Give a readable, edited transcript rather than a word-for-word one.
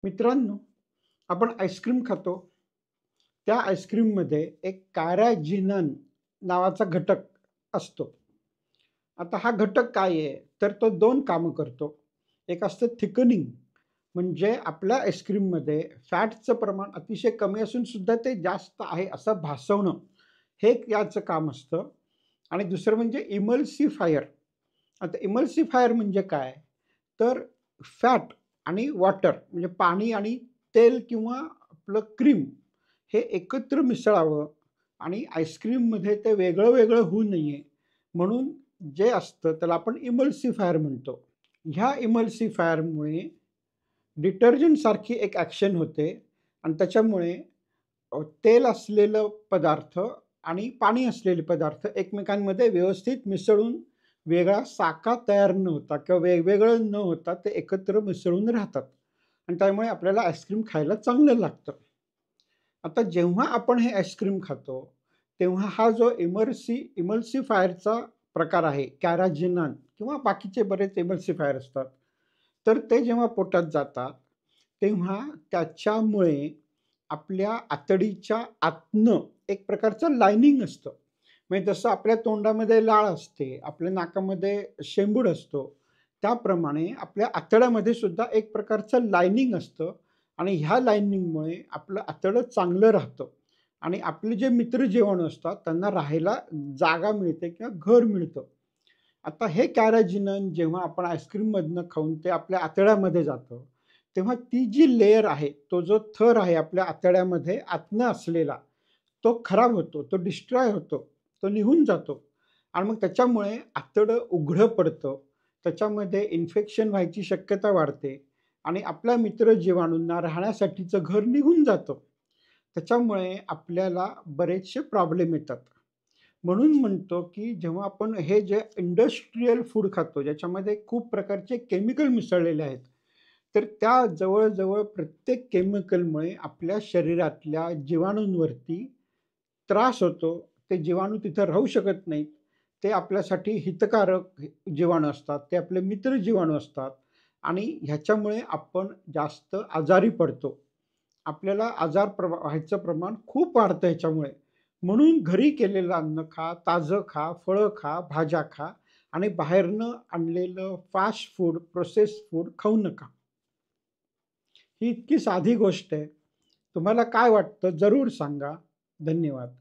मित्रांनो, आपण आईस्क्रीम खातो. त्या आईस्क्रीममध्ये एक कॅराजिनन नावाचा घटक असतो. आता हा घटक काय आहे? तर तो 2 कामं करतो. एक असतं थिकनिंग, म्हणजे आपल्या आईस्क्रीममध्ये फॅटचं प्रमाण अतिशय कमी असून सुद्धा ते जास्त आहे असं भासवणं, हे एक याचं काम असतं. आणि दुसरं म्हणजे इमल्सिफायर. आता इमल्सिफायर म्हणजे काय? तर फॅट आणि वॉटर म्हणजे पाणी आणि तेल किंवा आपलं क्रीम हे एकत्र मिसळावं आणि आईस्क्रीममध्ये ते वेगळं-वेगळं होऊ नये म्हणून जे असतं त्याला आपण इमल्सिफायर म्हणतो. ह्या इमल्सिफायरमुळे डिटर्जंटसारखी एक ॲक्शन होते आणि त्याच्यामुळे तेल असलेलं पदार्थ आणि पाणी असलेले पदार्थ एकमेकांमध्ये व्यवस्थित मिसळून वेगळा साका तयार न होता किंवा वेगवेगळं न होता ते एकत्र मिसळून राहतात आणि त्यामुळे आपल्याला आईस्क्रीम खायला चांगलं लागतं. आता जेव्हा आपण हे आईस्क्रीम खातो, तेव्हा हा जो इमल्सिफायरचा प्रकार आहे, कॅराजिनन किंवा बाकीचे बरेच इमल्सिफायर असतात. तर ते जेव्हा पोटात जातात, तेव्हा त्याच्यामुळे आपल्या आतडीच्या आतनं एक प्रकारचं लायनिंग असतं. म्हणजे जसं आपल्या तोंडामध्ये लाळ असते, आपल्या नाकामध्ये शेंबूड असतो, त्याप्रमाणे आपल्या आतड्यामध्ये सुद्धा एक प्रकारचं लायनिंग असतं आणि ह्या लायनिंगमुळे आपलं आतडं चांगलं राहतं आणि आपले जे मित्र जीवाणू असतात, त्यांना राहायला जागा मिळते किंवा घर मिळतं. आता हे कॅराजिनन जेव्हा आपण आईस्क्रीममधनं खाऊन ते आपल्या आतड्यामध्ये जातं, तेव्हा ती जी लेयर आहे, तो जो थर आहे आपल्या आतड्यामध्ये आतनं असलेला, तो खराब होतो, तो डिस्ट्रॉय होतो, तो निघून जातो आणि मग त्याच्यामुळे आतडं उघडं पडतं. त्याच्यामध्ये इन्फेक्शन व्हायची शक्यता वाढते आणि आपल्या मित्र जीवाणूंना राहण्यासाठीचं घर निघून जातं. त्याच्यामुळे आपल्याला बरेचसे प्रॉब्लेम येतात. म्हणून म्हणतो, की जेव्हा आपण हे जे इंडस्ट्रियल फूड खातो, ज्याच्यामध्ये खूप प्रकारचे केमिकल मिसळलेले आहेत, तर त्या जवळ-जवळ प्रत्येक केमिकलमुळे आपल्या शरीरातल्या जीवाणूंवरती त्रास होतो. ते जीवाणू तिथं राहू शकत नाहीत. ते आपल्यासाठी हितकारक जीवाणू असतात. ते आपले मित्र जीवाणू असतात आणि ह्याच्यामुळे आपण जास्त आजारी पडतो. आपल्याला व्हायचं प्रमाण खूप वाढतं ह्याच्यामुळे. म्हणून घरी केलेलं अन्न खा, ताजं खा, फळं खा, भाज्या खा आणि बाहेरनं आणलेलं फास्ट फूड, प्रोसेस्ड फूड खाऊ नका. ही इतकी साधी गोष्ट आहे. तुम्हाला काय वाटतं जरूर सांगा. धन्यवाद.